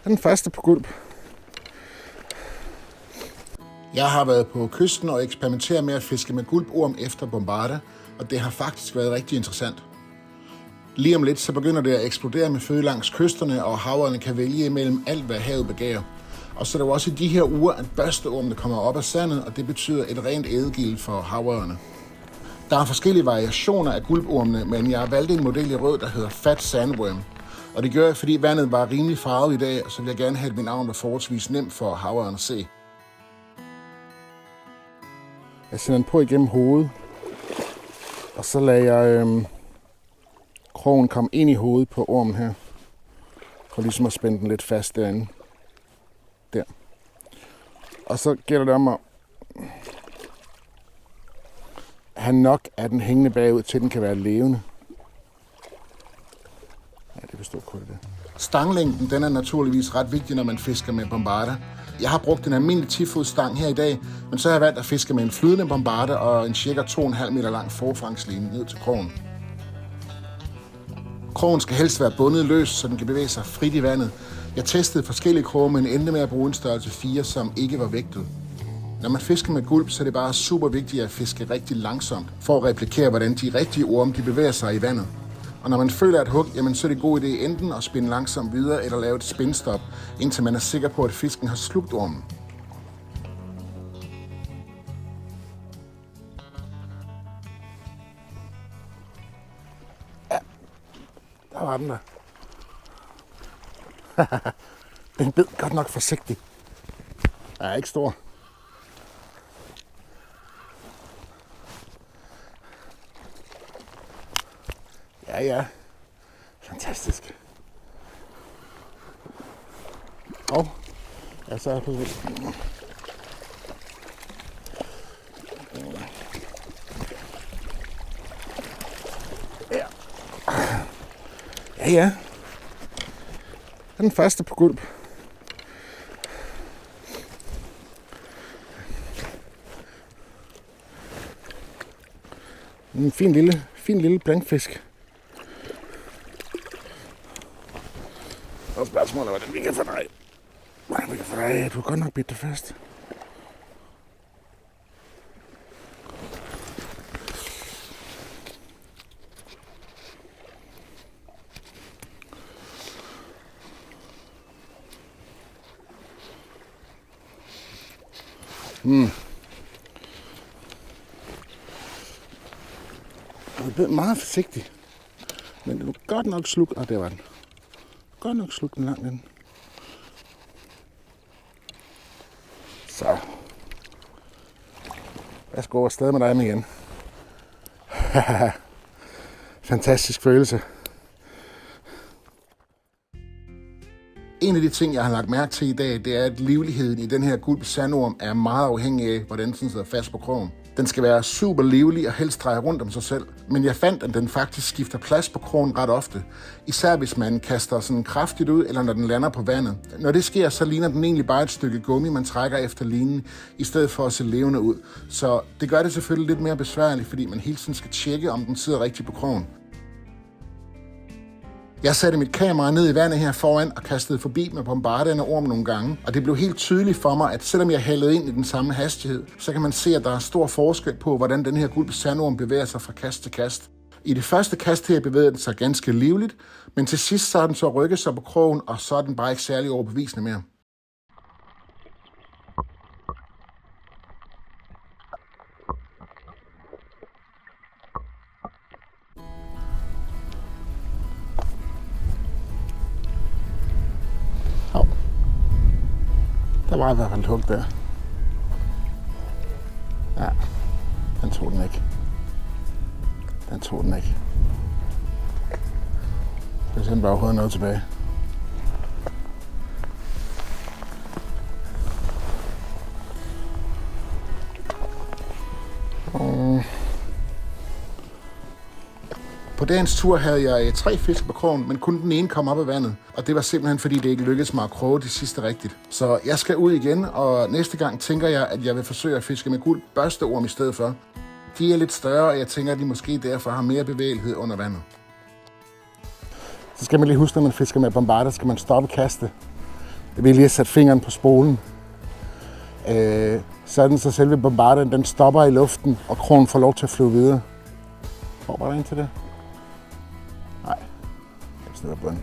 Den første på gulp. Jeg har været på kysten og eksperimenteret med at fiske med gulporm efter bombarde, og det har faktisk været rigtig interessant. Lige om lidt så begynder det at eksplodere med føde langs kysterne, og havørne kan vælge imellem alt, hvad havet begærer. Og så er der jo også i de her uger, at børsteormene kommer op af sandet, og det betyder et rent ædegilde for havørne. Der er forskellige variationer af gulpormene, men jeg har valgt en model i rød, der hedder Fat Sandworm. Og det gør jeg, fordi vandet var rimelig farvet i dag, og så vil jeg gerne have, at min avn var forholdsvis nemt for havørne at se. Jeg sender den på igennem hovedet, og så lader jeg krogen komme ind i hovedet på ormen her, for ligesom at spænde den lidt fast derinde. Der. Og så gælder det om at have nok af den hængende bagud, til den kan være levende. Ja, det består kun det. Stanglængden, den er naturligvis ret vigtig, når man fisker med bombarder. Jeg har brugt en almindelig 10-fods stang her i dag, men så har jeg valgt at fiske med en flydende bombarder og en cirka 2,5 meter lang forfangsline ned til krogen. Krogen skal helst være bundet løs, så den kan bevæge sig frit i vandet. Jeg testede forskellige kroge, men endte med at bruge en størrelse 4, som ikke var vægtet. Når man fisker med gulp, så er det bare super vigtigt at fiske rigtig langsomt, for at replikere, hvordan de rigtige orme de bevæger sig i vandet. Og når man føler et hug, jamen, så er det en god idé enten at spinde langsomt videre eller lave et spinstop, indtil man er sikker på, at fisken har slugt ormen. Ja, der var den der. Den bed godt nok forsigtigt. Den er ikke stor. Ja. Fantastisk. Og ja, så er jeg på vej. Ja. Den første på gulp. En fin lille blankfisk. Og spørgsmålet er, hvordan vi kan få dig. Du har godt nok bidt det fast. Den blev meget forsigtig. Men det var godt nok sluk. Og det var den. Godt nok sluk den langt den. Så. Værsgo afsted med dig med igen. Fantastisk følelse. En af de ting, jeg har lagt mærke til i dag, det er, at livligheden i den her gulp sandorm er meget afhængig af, hvordan den sidder fast på krogen. Den skal være super livlig og helst dreje rundt om sig selv. Men jeg fandt, at den faktisk skifter plads på krogen ret ofte. Især hvis man kaster sådan kraftigt ud, eller når den lander på vandet. Når det sker, så ligner den egentlig bare et stykke gummi, man trækker efter linen, i stedet for at se levende ud. Så det gør det selvfølgelig lidt mere besværligt, fordi man hele tiden skal tjekke, om den sidder rigtigt på krogen. Jeg satte mit kamera ned i vandet her foran og kastede forbi med bombarderende orm nogle gange. Og det blev helt tydeligt for mig, at selvom jeg hældede ind i den samme hastighed, så kan man se, at der er stor forskel på, hvordan den her gulp sandorm bevæger sig fra kast til kast. I det første kast her bevæger den sig ganske livligt, men til sidst så har den så rykket sig på krogen, og så er den bare ikke særlig overbevisende mere. Der var i hvert fald et hug der. Ja, den tog den ikke. Jeg sender bare overhovedet noget tilbage. På dagens tur havde jeg 3 fisk på krogen, men kun den ene kom op af vandet. Og det var simpelthen fordi, det ikke lykkedes mig at kroge det sidste rigtigt. Så jeg skal ud igen, og næste gang tænker jeg, at jeg vil forsøge at fiske med guld børsteorm i stedet for. De er lidt større, og jeg tænker, at de måske derfor har mere bevægelighed under vandet. Så skal man lige huske, når man fisker med bombarder, skal man stoppe kastet. Jeg vil lige have sat fingeren på spolen. Sådan så selve bombarden den stopper i luften, og kronen får lov til at flyve videre. Hvor var der ind til det? Nej, jeg stiller på den.